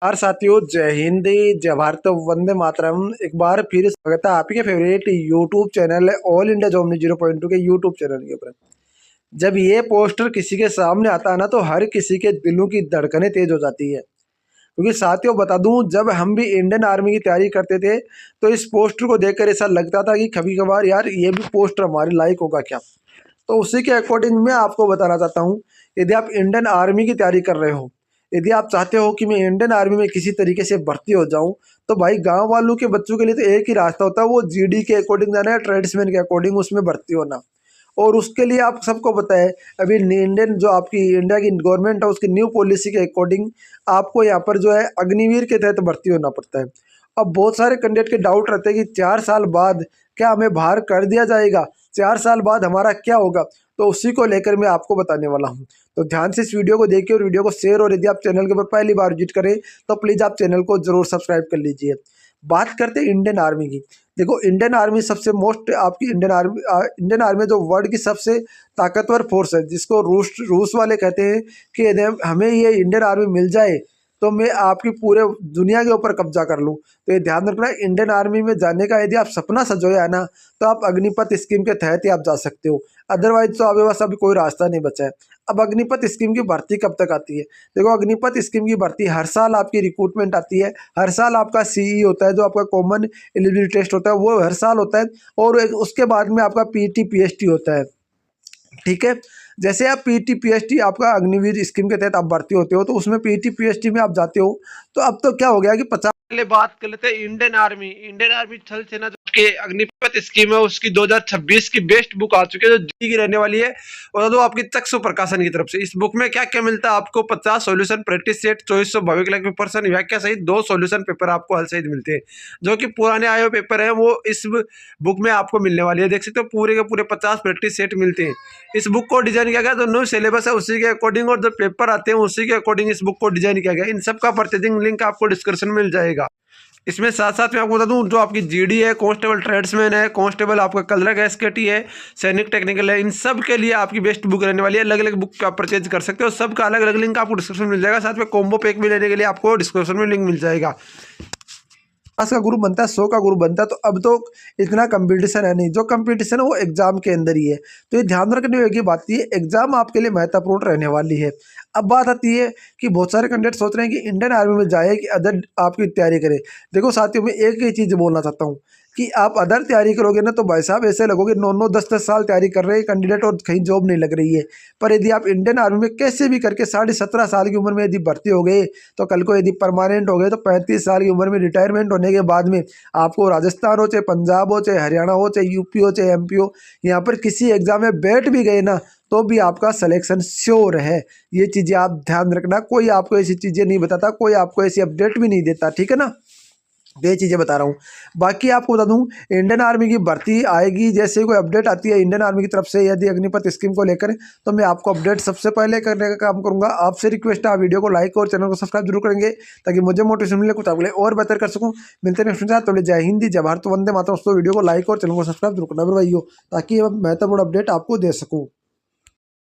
यार साथियों, जय हिंद, जय भारत, वंदे मातरम। एक बार फिर स्वागत है आपके फेवरेट यूट्यूब चैनल है ऑल इंडिया जॉब 0.2 के यूट्यूब चैनल के ऊपर। जब ये पोस्टर किसी के सामने आता है ना, तो हर किसी के दिलों की धड़कनें तेज हो जाती है। क्योंकि साथियों बता दूं, जब हम भी इंडियन आर्मी की तैयारी करते थे तो इस पोस्टर को देखकर ऐसा लगता था कि कभी कभार यार ये भी पोस्टर हमारे लायक होगा क्या। तो उसी के अकॉर्डिंग मैं आपको बताना चाहता हूँ, यदि आप इंडियन आर्मी की तैयारी कर रहे हो, यदि आप चाहते हो कि मैं इंडियन आर्मी में किसी तरीके से भर्ती हो जाऊं, तो भाई गांव वालों के बच्चों के लिए तो एक ही रास्ता होता है, वो जीडी के अकॉर्डिंग जाना है, ट्रेड्समैन के अकॉर्डिंग उसमें भर्ती होना। और उसके लिए आप सबको पता है, अभी इंडियन जो आपकी इंडिया की गवर्नमेंट है उसकी न्यू पॉलिसी के अकॉर्डिंग आपको यहाँ पर जो है अग्निवीर के तहत भर्ती होना पड़ता है। अब बहुत सारे कैंडिडेट के डाउट रहते हैं कि 4 साल बाद क्या हमें बाहर कर दिया जाएगा, 4 साल बाद हमारा क्या होगा। तो उसी को लेकर मैं आपको बताने वाला हूं। तो ध्यान से इस वीडियो को देखिए और वीडियो को शेयर, और यदि आप चैनल के ऊपर पहली बार विजिट करें तो प्लीज़ आप चैनल को जरूर सब्सक्राइब कर लीजिए। बात करते हैं इंडियन आर्मी की। देखो, इंडियन आर्मी सबसे मोस्ट आपकी इंडियन आर्मी जो वर्ल्ड की सबसे ताकतवर फोर्स है, जिसको रूस वाले कहते हैं कि यदि हमें ये इंडियन आर्मी मिल जाए तो मैं आपकी पूरे दुनिया के ऊपर कब्जा कर लूँ। तो ये ध्यान रखना, इंडियन आर्मी में जाने का यदि आप सपना सजोया है ना, तो आप अग्निपथ स्कीम के तहत ही आप जा सकते हो। अदरवाइज तो आपके पास अभी कोई रास्ता नहीं बचा है। अब अग्निपथ स्कीम की भर्ती कब तक आती है? देखो, अग्निपथ स्कीम की भर्ती हर साल आपकी रिक्रूटमेंट आती है। हर साल आपका सीई होता है, जो आपका कॉमन एलिजिबिलिटी टेस्ट होता है, वो हर साल होता है। और उसके बाद में आपका पीटी पीएचटी होता है। ठीक है, जैसे आप पीटी पीएचटी आपका अग्निवीर स्कीम के तहत आप भर्ती होते हो, तो उसमें पीटी पीएचटी में आप जाते हो। तो अब तो क्या हो गया कि 50 पहले बात कर लेते हैं इंडियन आर्मी थल सेना जो के अग्निपथ स्कीम है उसकी 2026 की बेस्ट बुक आ चुकी है, जो जी की रहने वाली है। और तो आपकी चक्षु प्रकाशन की तरफ से इस बुक में क्या क्या मिलता है आपको? 50 सॉल्यूशन प्रैक्टिस सेट, 2400 भविक लाइक पेपर व्याख्या सहित 2 सॉल्यूशन पेपर आपको हल सहित मिलते हैं, जो कि पुराने आए हुए पेपर है वो इस बुक में आपको मिलने वाली है। देख सकते हो पूरे के पूरे 50 प्रैक्टिस सेट मिलते हैं। इस बुक को डिजाइन किया गया, जो न्यू सिलेबस है उसी के अकॉर्डिंग, और जो पेपर आते हैं उसी के अकॉर्डिंग इस बुक को डिजाइन किया गया। इन सब का परचेजिंग लिंक आपको डिस्क्रिप्शन में मिल जाएगा। इसमें साथ साथ में आपको बता दूं, जो आपकी जीडी है, कांस्टेबल ट्रेड्समैन है, कांस्टेबल आपका कलरक एसकेटी है, सैनिक टेक्निकल है, इन सब के लिए आपकी बेस्ट बुक रहने वाली है। अलग अलग बुक आप परचेज कर सकते हो, सबका अलग अलग लिंक आपको डिस्क्रिप्शन में मिल जाएगा। साथ में कॉम्बो पैक भी लेने के लिए आपको डिस्क्रिप्शन में लिंक मिल जाएगा। 50 का ग्रुप बनता है, 100 का ग्रुप बनता है। तो अब तो इतना कंपटीशन है नहीं, जो कंपटीशन है वो एग्जाम के अंदर ही है। तो ये ध्यान रखने योग्य बात है, एग्जाम आपके लिए महत्वपूर्ण रहने वाली है। अब बात आती है कि बहुत सारे कैंडिडेट सोच रहे हैं कि इंडियन आर्मी में जाए कि अदर आपकी तैयारी करें। देखो साथियों, मैं एक ही चीज़ बोलना चाहता हूँ कि आप अदर तैयारी करोगे ना, तो भाई साहब ऐसे लगोगे 9-9 10-10 साल तैयारी कर रहे हैं कैंडिडेट और कहीं जॉब नहीं लग रही है। पर यदि आप इंडियन आर्मी में कैसे भी करके 17.5 साल की उम्र में यदि भर्ती हो गए, तो कल को यदि परमानेंट हो गए, तो 35 साल की उम्र में रिटायरमेंट होने के बाद में आपको राजस्थान हो, चाहे पंजाब हो, चाहे हरियाणा हो, चाहे यूपी हो, चाहे एमपी हो, यहाँ पर किसी एग्जाम में बैठ भी गए ना, तो भी आपका सिलेक्शन श्योर है। ये चीज़ें आप ध्यान रखना। कोई आपको ऐसी चीज़ें नहीं बताता, कोई आपको ऐसी अपडेट भी नहीं देता, ठीक है ना। ये चीज़ें बता रहा हूँ। बाकी आपको बता दूं, इंडियन आर्मी की भर्ती आएगी, जैसे कोई अपडेट आती है इंडियन आर्मी की तरफ से यदि अग्निपथ स्कीम को लेकर, तो मैं आपको अपडेट सबसे पहले करने का काम करूंगा। आपसे रिक्वेस्ट है, आप वीडियो को लाइक और चैनल को सब्सक्राइब जरूर करेंगे, ताकि मुझे मोटिवेशन मिले, कुछ अगले और बेहतर कर सकूँ। मिलते हैं नेक्स्ट वीडियो में। तो जय हिंद, जय भारत, वंदे मातरम। दोस्तों वीडियो को लाइक और चैनल को सब्सक्राइब जरूर करना भाइयों, ताकि महत्वपूर्ण अपडेट आपको दे सकूँ।